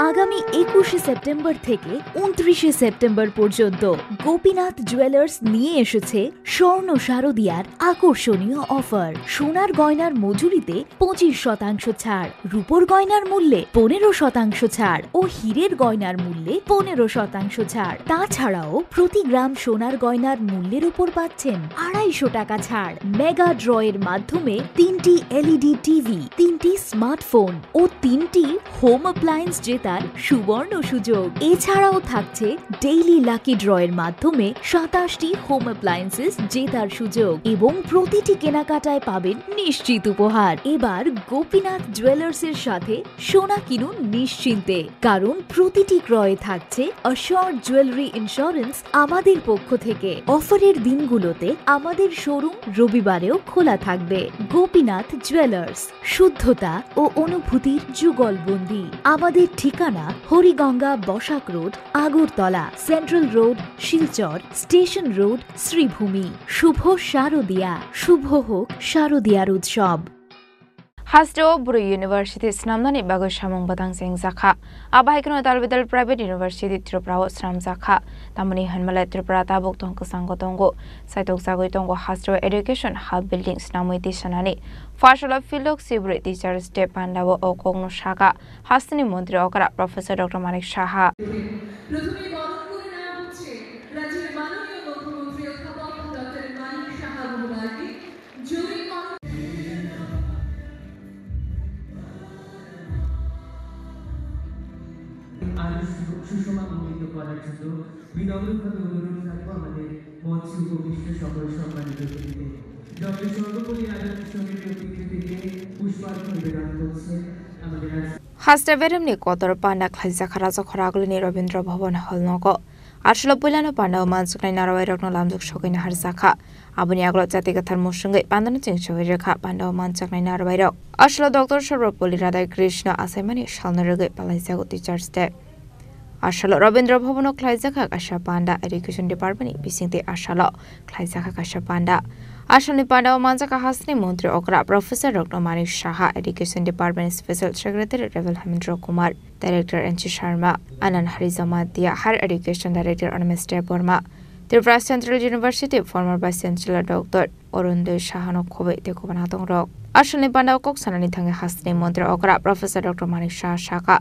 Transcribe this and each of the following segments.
আগামী 21শে সেপ্টেম্বর থেকে 29শে সেপ্টেম্বর পর্যন্ত গোপীনাথ জুয়েলার্স নিয়ে এসেছে স্বর্ণ শারদিয়ার আকর্ষণীয় অফার। সোনার গয়নার মজুরিতে 25% ছাড়, রূপোর গয়নার মূল্যে 15% ছাড় ও হীরের গয়নার মূল্যে 15% ছাড়। তাছাড়াও প্রতি গ্রাম সোনার গয়নার মূল্যের উপর পাচ্ছেন 250 টাকা ছাড়। মেগা ড্রয়ের মাধ্যমে 3টি এলইডি টিভি, 3টি স্মার্টফোন ও 3টি হোম অ্যাপ্লায়েন্স জেতার সুবর্ণ সুযোগ। এছাড়াও থাকছে ডেইলি লাকি ড্রয়ের মাধ্যমে 27টি হোম অ্যাপ্লায়েন্সেস জেতার সুযোগ এবং প্রতিটি কেনাকাটায় পাবেন নিশ্চিত উপহার। এবার গোপীনাথ জুয়েলার্স এর সাথে সোনা কিনুন নিশ্চিন্তে, কারণ প্রতিটি ক্রয়ে থাকছে অ্যাশিওরড জুয়েলারি ইন্স্যুরেন্স আমাদের পক্ষ থেকে। অফারের দিনগুলোতে আমাদের শোরুম রবিবারেও খোলা থাকবে। গোপীনাথ জুয়েলার্স, শুদ্ধতা ও অনুভূতির যুগলবন্দি। আমাদের ঠিকানা Hariganga Basak road, Agartala, central road, Silchar, station road, Sribhumi. শুভ শারদিয়া, শুভ হোক শারদিয়ার উৎসব। Hasdro Buru University Snamnani Bago Shamong Batang Sing Zakha Abahikno Dalvidal Private University Tripura Sram Zakha Tamani Hanmala Tripura Tabuk Tongo Sangotongo Saitok Zagoitongo Hasdro Education Hub Buildings Namuiti Shanani Fashala Philok Sibri Teachers Step Pandawo Okogno Shaka Hastini Montri Okara Professor Dr. Manik Shaha Sushma উন্নীত করার জন্য বিনম্রভাবে অনুরোধ রাখবো আমাদের মঞ্চ উপবিষ্ট সকল সম্মানিত অতিথিদের। ডক্টর সর্বপল্লী রাধাকৃষ্ণনের প্রতিকৃতি থেকে পুষ্পার্ঘ্য নিবেদন করছেন আমাদের Hastaverimni Kotor Panda Klaisakara Zokoragulini Robindra Bhavan Holnogo Arshlo Pulano Panda Mansukna Narawirokno Lamzuk Shokin Harzaka Abuni Aglo Jatigathar Mushungi Pandan Chinshawiraka Panda Mansukna Narawiro Arshlo Dr. Sharapoli Radha Krishna Asemani Shalnarugi Palaisago Teachers Day Arshalo Robindra Bhavano Klaisaka Kasha Panda Education Department Bisingti Arshalo Klaisaka Kasha Panda Ashani Panda Mansaka Hasni Montri Okra Professor Dr. Manik Shaha Education Department Special Secretary Revel Hamindra Kumar Director N.C. Sharma Anand Harizamadia Higher Education Director Anamester Burma Tripura Central University former Vice Chancellor Dr. Orunde Shahano Kobe Tekobanatong Rock Ashani Panda Kok Sanani Tangi Hasni Montri Okra Professor Dr. Manik Shah Shaka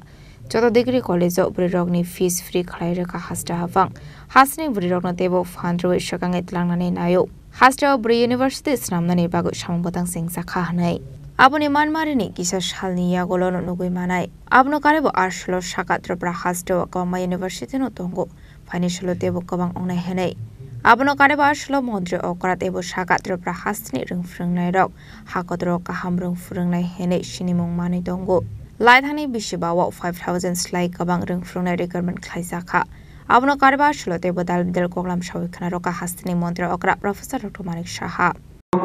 Joto Degree College of Burirogni Fees Free Klairaka Hasta Havang Hasni Burirogno Tebo Fandru Shakangit Langani Nayo Hasdro Buru University Snamnani Bago Shamong Batang Sing Zakha Hanai Abuni Manmarini Kisa Shalni Yagolono Nugui Manai Abno Karebo Arshlo Shaka Tripura Hasdro Gama University no Tongo Financial Tebo Kabang Onai Henai Abno Karebo Arshlo Mondre Okra Tebo Shaka Tripura Hasni Ring Frung Nairok Hakodro Kaham Rung Frung Nai Henai Shinimong Mani Tongo Laithani Bishibawa 5,000 Slai Kabang Ring Frung Nai Recurrent Klaisaka Abno Kareba Shlote Bodal Del Koglam Shawikana Roka Hastini Montre Okra Professor Dr. Manik Shaha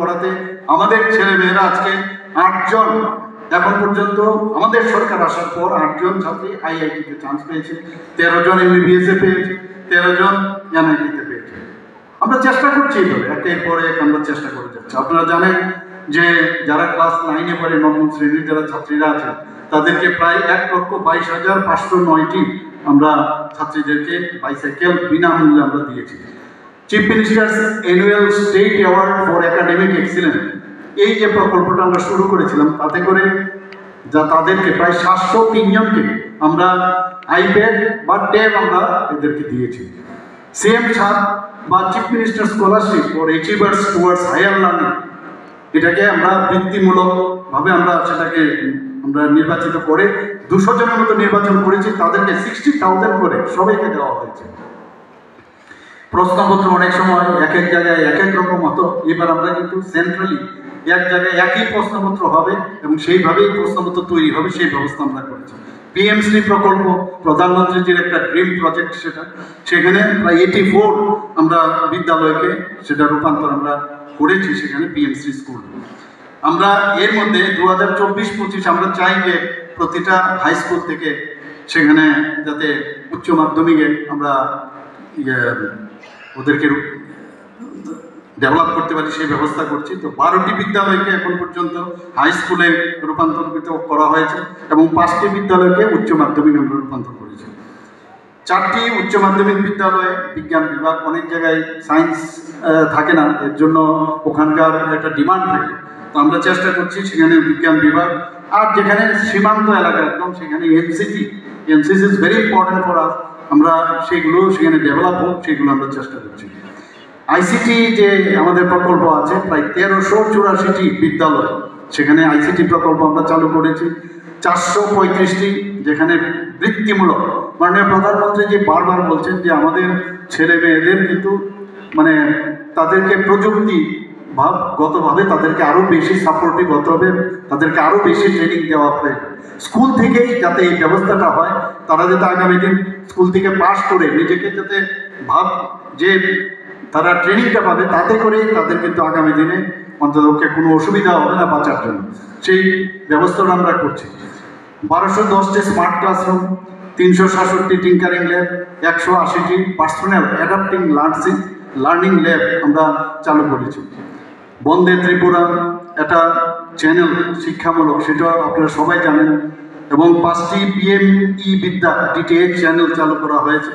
করাতে আমাদের ছেলেমেয়েরা আজকে 8 জন এখন পর্যন্ত আমাদের সরকার আসার পর 8 জন ছাত্রী আইআইটি তে চান্স পেয়েছে 13 জন এমবিবিএস এ পেয়েছে 13 জন এনআইটি তে পেয়েছে আমরা চেষ্টা করছি একের পর এক আমরা চেষ্টা করে যাচ্ছি আপনারা জানেন যে যারা ক্লাস 9 এ পড়ে নবম শ্রেণীর যারা ছাত্রীরা আছে তাদেরকে প্রায় 1,22,509টি আমরা ছাত্রীদেরকে বাইসাইকেল বিনামূল্যে আমরা দিয়েছি chief ministers annual state award for academic excellence এই যে প্রকল্পটা আমরা শুরু করেছিলাম তাতে করে যা তাদেরকে প্রায় 703 জনকে আমরা আইপ্যাড বা ট্যাব আমরা এদেরকে দিয়েছি সেম ছাড় বা chief minister scholarship for achievers towards higher learning এটাকে আমরা বৃত্তিমূলকভাবে আমরা সেটাকে আমরা নির্বাচিত করে 200 জনের মতো নির্বাচন করেছি তাদেরকে 60,000 করে সবাইকে দেওয়া হয়েছে প্রশ্নপত্র অনেক সময় এক এক জায়গায় এক এক রকম হতো এবার আমরা কিন্তু সেন্ট্রালি এক জায়গায় একই প্রশ্নপত্র হবে এবং সেইভাবেই প্রশ্নপত্র তৈরি হবে সেই ব্যবস্থা আমরা করেছি পিএমসি প্রকল্প প্রধানমন্ত্রীজির একটা ড্রিম প্রজেক্ট সেখানে প্রায় 84 আমরা বিদ্যালয়কে সেটা রূপান্তর আমরা করেছি সেখানে পিএমসি স্কুল আমরা এর মধ্যে 2024-25 আমরা চাই যে প্রতিটা হাই স্কুল থেকে সেখানে যাতে উচ্চ মাধ্যমিকে আমরা ওদেরকে ডেভেলপ করতে পারি সেই ব্যবস্থা করছি। তো 12টি বিদ্যালয়কে এখন পর্যন্ত হাই স্কুলে রূপান্তরিত করা হয়েছে এবং 5টি বিদ্যালয়কে উচ্চ মাধ্যমিক আমরা রূপান্তর করেছি। 4টি উচ্চ মাধ্যমিক বিদ্যালয়ে বিজ্ঞান বিভাগ, অনেক জায়গায় সায়েন্স থাকে না, এর জন্য ওখানকার একটা ডিমান্ড থাকে। তো আমরা চেষ্টা করছি সেখানে বিজ্ঞান বিভাগ, আর যেখানে সীমান্ত এলাকা একদম সেখানে NCC is very important for us, আমরা সেগুলো সেখানে ডেভেলপ হোক সেগুলো আমরা চেষ্টা করছি। আইসিটি যে আমাদের প্রকল্প আছে প্রায় 1384টি বিদ্যালয়, সেখানে আইসিটি প্রকল্প আমরা চালু করেছি। 435টি যেখানে বৃত্তিমূলক, মাননীয় প্রধানমন্ত্রী যে বারবার বলছেন যে আমাদের ছেলে মেয়েদের কিন্তু মানে তাদেরকে প্রযুক্তি গতভাবে তাদেরকে আরও বেশি সাপোর্টিভ হতে হবে, তাদেরকে আরও বেশি ট্রেনিং দেওয়া হবে স্কুল থেকেই, যাতে এই ব্যবস্থাটা হয়। তারা যাতে আগামী দিন স্কুল থেকে পাশ করে নিজেকে যাতে যে তারা ট্রেনিংটা পাবে, তাতে করেই তাদের কিন্তু আগামী দিনে অন্ততপক্ষে কোনো অসুবিধা হবে না বাঁচার জন্য, সেই ব্যবস্থাটা আমরা করছি। 1210টি স্মার্ট ক্লাসরুম, 367টি টিঙ্কারিং ল্যাব, 180টি পার্সোনাল অ্যাডাপ্টিং লার্নিং ল্যাব আমরা চালু করেছি। বন্দে ত্রিপুরা একটা চ্যানেল শিক্ষামূলক, সেটা আপনারা সবাই জানেন, এবং 5টি পিএমই বিদ্যা ডিটিএইচ চ্যানেল চালু করা হয়েছে।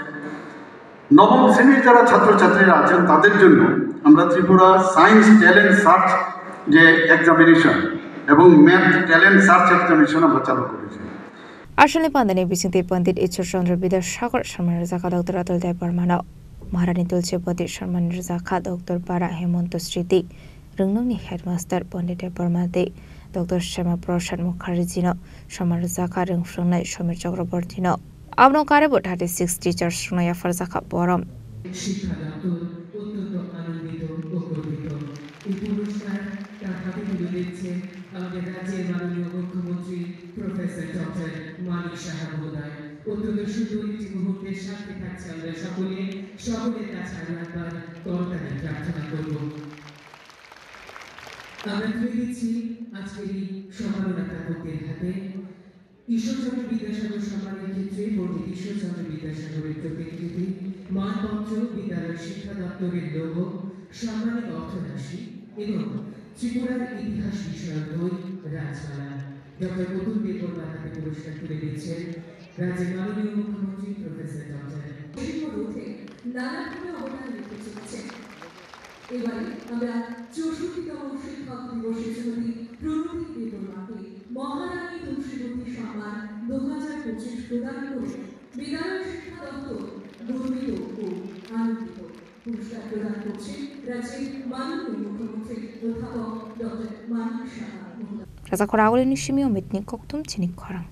নবম শ্রেণীর যারা ছাত্রছাত্রীরা আছেন তাদের জন্য আমরা ত্রিপুরা সায়েন্স ট্যালেন্ট সার্চ যে এক্সামিনেশন এবং ম্যাথ ট্যালেন্ট সার্চ এক্সামিনেশন আমরা চালু করেছি। আসলে পান্দানি বিচিংতে পণ্ডিত ঈশ্বরচন্দ্র বিদ্যাসাগর সম্মানের জাখা ডক্টর আতুল দেব বর্মানো মহারানী তুলসীপতি সম্মানের জাখা ডক্টর পারা হেমন্ত স্মৃতি রংনংনি হেডমাস্টার পণ্ডিত দেব বর্মাতে ডক্টর শ্যামা প্রসাদ মুখার্জিনো সম্মানের জাখা রংফ্রংনাই সমীর চক্রবর্তীনো আবনো কারেবো 36 টিচার্স রংনাই আফার জাখা বরম শিক্ষা দপ্তর অত্যন্ত আনন্দিত ও গর্বিত। এই পুরস্কার তার হাতে তুলে দিচ্ছেন আমাদের রাজ্যের মাননীয় মুখ্যমন্ত্রী প্রফেসর ডক্টর মানিক সাহা মহোদয়। অত্যন্ত সুন্দর একটি মুহূর্তের সাথে থাকছে আমরা সকলের কাছে আরো একবার করতালি প্রার্থনা করব। আমরা তুলে দিচ্ছি আজকের এই সম্মাননা প্রাপকদের হাতে ঈশ্বরচন্দ্র বিদ্যাসাগর সম্মানের ক্ষেত্রে পণ্ডিত ঈশ্বরচন্দ্র বিদ্যাসাগরের প্রতিকৃতি, মানপত্র, বিদ্যালয় শিক্ষা দপ্তরের লোগো, সম্মানিত অর্থরাশি এবং ত্রিপুরার ইতিহাস বিষয়ক বই রাজমালা। ডক্টর অতুল দেব বর্মার হাতে পুরস্কার তুলে দিচ্ছেন রাজ্যের মাননীয় মুখ্যমন্ত্রী প্রফেসর ডক্টর নানাভাবে অবদান রেখে চলেছেন। এবারে আমরা 64তম শিক্ষক দিবসে শ্রীমতী প্রণতি দেববর্মাকে মহারানী তুলসীপতি সম্মান 2025 প্রদান করে বিদ্যালয় শিক্ষা দপ্তর গর্বিত ও আনন্দিত। পুরস্কার প্রদান করছেন রাজ্যের মাননীয় মুখ্যমন্ত্রী অধ্যাপক ডক্টর মানিক সাহা মহোদয়। রাজা খরাগলি নিশিমিও মিটনি কক্তুম চিনিক খরাং।